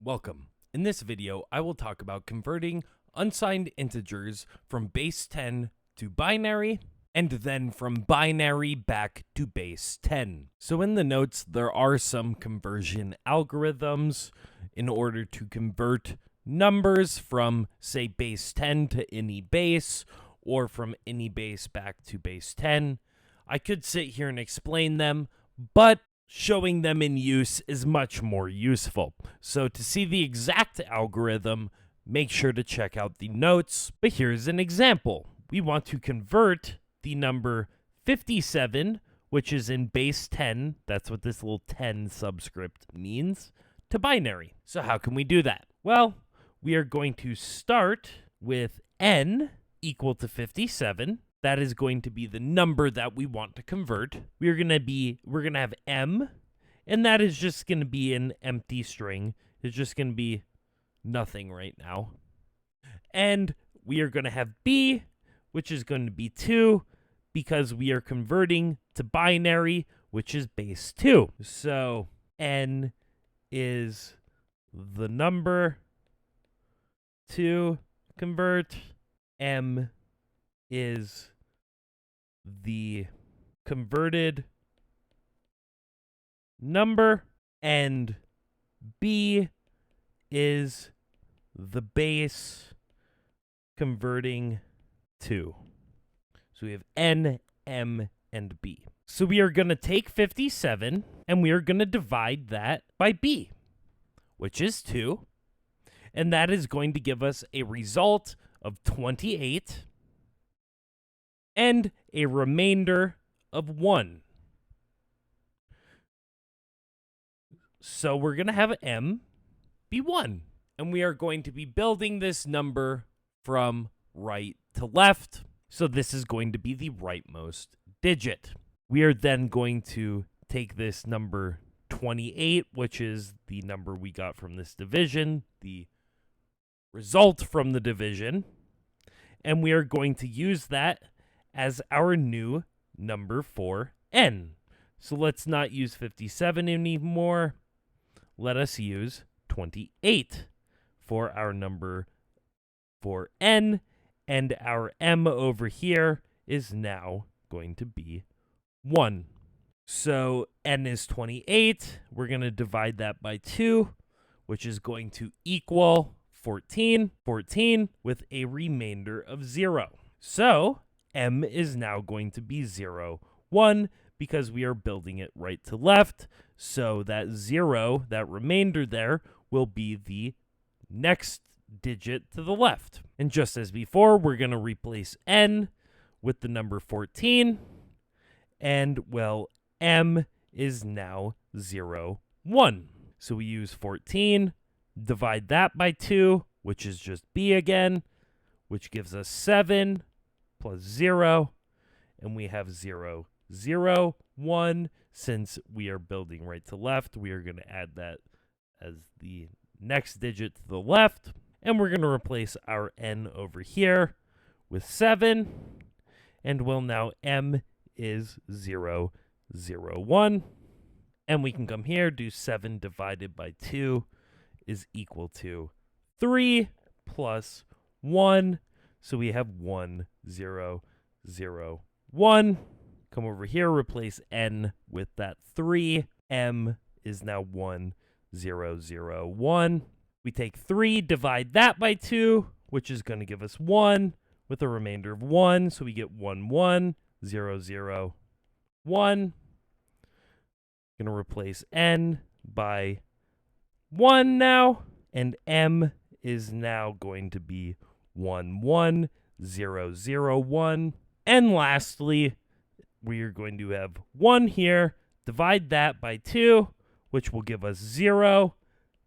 Welcome. In this video, I will talk about converting unsigned integers from base 10 to binary, and then from binary back to base 10. So in the notes, there are some conversion algorithms in order to convert numbers from, say, base 10 to any base, or from any base back to base 10. I could sit here and explain them, but showing them in use is much more useful. So to see the exact algorithm, make sure to check out the notes. But here's an example. We want to convert the number 57, which is in base 10, that's what this little 10 subscript means, to binary. So how can we do that? Well, we are going to start with n equal to 57. That is going to be the number that we want to convert. We're going to have m, and that is just going to be an empty string. It's just going to be nothing right now. And we are going to have b, which is going to be 2, because we are converting to binary, which is base 2. So n is the number to convert, m is the converted number, and b is the base converting to. So we have n, m, and b. So we are going to take 57, and we are going to divide that by b, which is 2. And that is going to give us a result of 28 and a remainder of 1. So we're going to have m be 1. And we are going to be building this number from right to left. So this is going to be the rightmost digit. We are then going to take this number 28, which is the number we got from this division, the result from the division, and we are going to use that as our new number for n. So let's not use 57 anymore. Let us use 28 for our number for n, and our m over here is now going to be 1. So n is 28. We're going to divide that by 2, which is going to equal 14 with a remainder of 0. So m is now going to be 0, 1, because we are building it right to left. So that 0, that remainder there, will be the next digit to the left. And just as before, we're going to replace n with the number 14. And, well, m is now 0, 1. So we use 14, divide that by 2, which is just b again, which gives us 7 plus 0. And we have 0, 0, 1. Since we are building right to left, we are going to add that as the next digit to the left. And we're going to replace our n over here with 7. And well, now m is 0, 0, 1. And we can come here, do 7 divided by 2 is equal to 3 plus 1. So we have 1, 0, 0, 1. Come over here, replace n with that 3. M is now 1, 0, 0, 1. We take 3, divide that by 2, which is going to give us 1 with a remainder of 1. So we get 1, 1, 0, 0, 1. Going to replace n by 1 now. And m is now going to be 1, 1, 0, 0, 1. And lastly, we are going to have 1 here. Divide that by 2, which will give us 0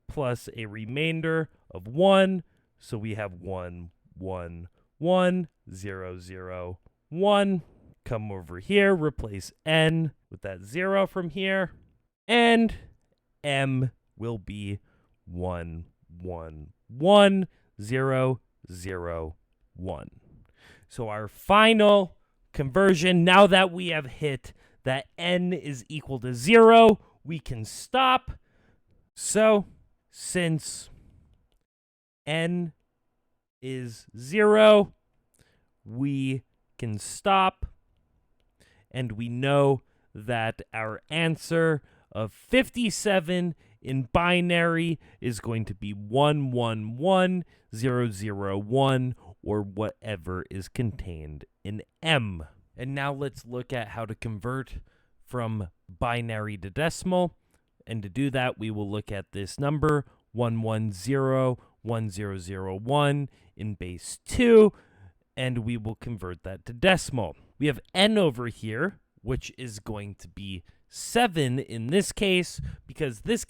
plus a remainder of 1. So we have 1, 1, 1, 0, 0, 1. Come over here, replace n with that 0 from here. And m will be 1, 1, 1, 0, 0, 1. So our final conversion, now that we have hit that n is equal to 0, we can stop. So since n is 0, we can stop, and we know that our answer of 57 in binary is going to be 111001, or whatever is contained in M. And now let's look at how to convert from binary to decimal. And to do that, we will look at this number 1101001 in base 2, and we will convert that to decimal. We have n over here, which is going to be 7 in this case, because this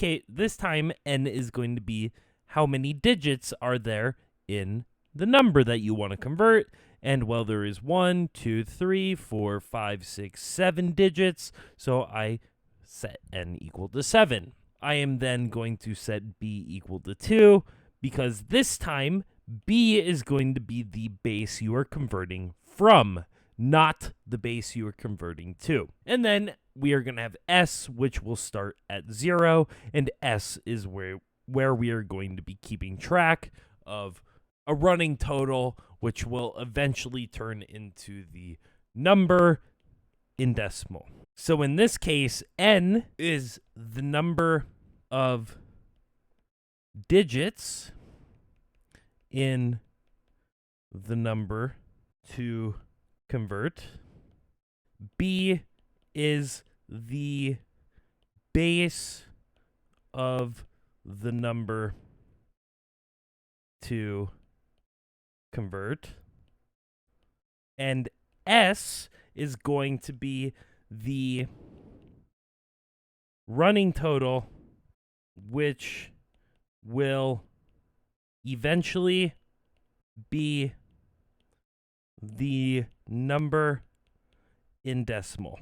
time n is going to be how many digits are there in the number that you want to convert. And well, there is 1, 2, 3, 4, 5, 6, 7 digits, so I set n equal to 7. I am then going to set b equal to 2, because this time b is going to be the base you are converting from, not the base you are converting to. And then we are going to have s, which will start at 0, and s is where we are going to be keeping track of a running total, which will eventually turn into the number in decimal. So in this case, n is the number of digits in the number to convert. B is the base of the number to convert. And S is going to be the running total, which will eventually be the number in decimal.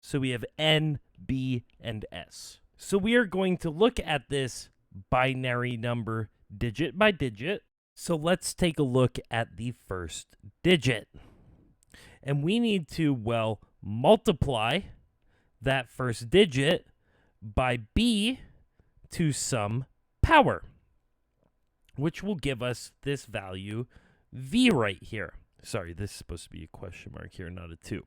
So we have N, B, and S. So we are going to look at this binary number digit by digit. So let's take a look at the first digit. And we need to, well, multiply that first digit by B to some power, which will give us this value V right here. Sorry, this is supposed to be a question mark here, not a 2.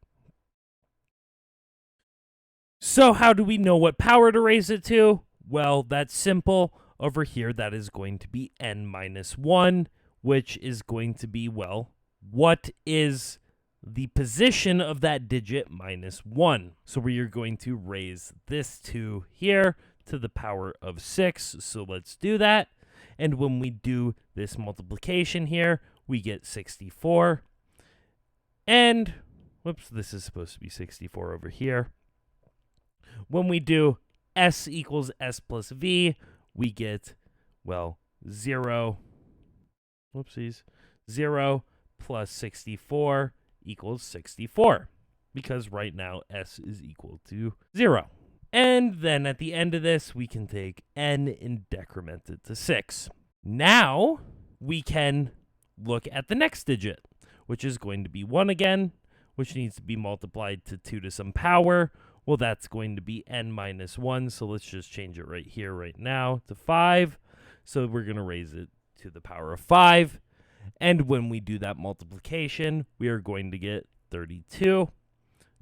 So how do we know what power to raise it to? Well, that's simple. Over here, that is going to be n minus 1, which is going to be, well, what is the position of that digit minus 1? So we are going to raise this to here to the power of 6. So let's do that. And when we do this multiplication here, we get 64. And, whoops, this is supposed to be 64 over here. When we do S equals S plus V, we get, well, 0. Whoopsies. 0 plus 64 equals 64. Because right now S is equal to 0. And then at the end of this, we can take n and decrement it to 6. Now we can look at the next digit, which is going to be 1 again, which needs to be multiplied to 2 to some power. Well, that's going to be n minus 1, so let's just change it right here, right now, to 5. So we're going to raise it to the power of 5. And when we do that multiplication, we are going to get 32.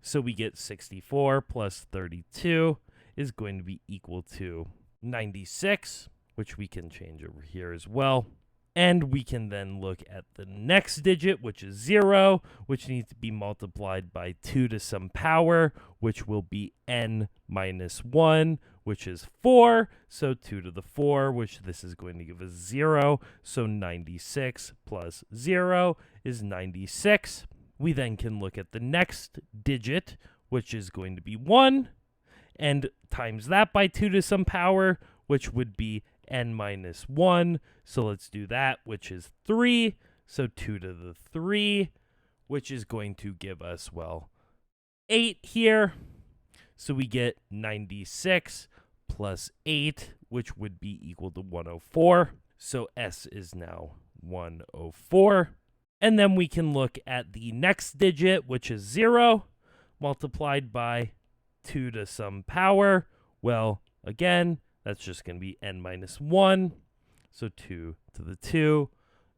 So we get 64 plus 32 is going to be equal to 96, which we can change over here as well. And we can then look at the next digit, which is 0, which needs to be multiplied by 2 to some power, which will be n minus 1, which is 4. So 2 to the 4, which this is going to give us 0. So 96 plus 0 is 96. We then can look at the next digit, which is going to be 1, and times that by 2 to some power, which would be n minus 1. So let's do that, which is 3. So 2 to the 3, which is going to give us, well, 8 here. So we get 96 plus 8, which would be equal to 104. So S is now 104. And then we can look at the next digit, which is 0, multiplied by 2 to some power. Well, again, That's just going to be n minus 1. So 2 to the 2.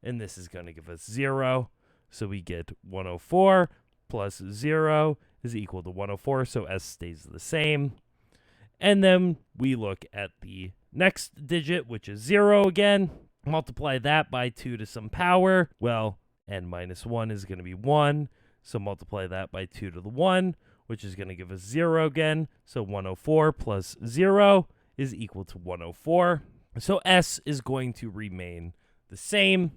And this is going to give us 0. So we get 104 plus 0 is equal to 104. So S stays the same. And then we look at the next digit, which is 0 again. Multiply that by 2 to some power. Well, n minus 1 is going to be 1. So multiply that by 2 to the 1, which is going to give us 0 again. So 104 plus 0 is equal to 104. So S is going to remain the same.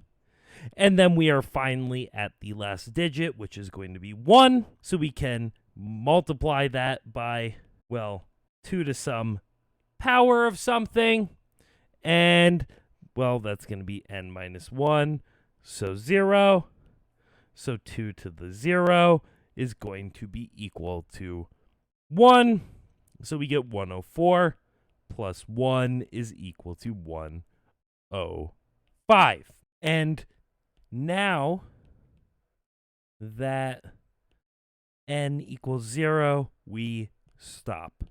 And then we are finally at the last digit, which is going to be 1. So we can multiply that by, well, 2 to some power of something. And, well, that's going to be n minus 1. So 0. So 2 to the 0 is going to be equal to 1. So we get 104 plus 1 is equal to 105. And now that n equals 0, we stop.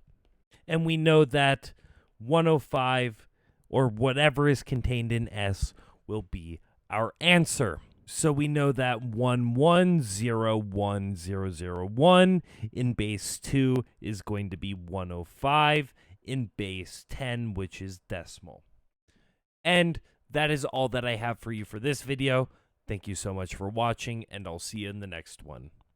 And we know that 105, or whatever is contained in S, will be our answer. So we know that 1101,001 in base 2 is going to be 105 in base 10, which is decimal. And that is all that I have for you for this video. Thank you so much for watching, and I'll see you in the next one.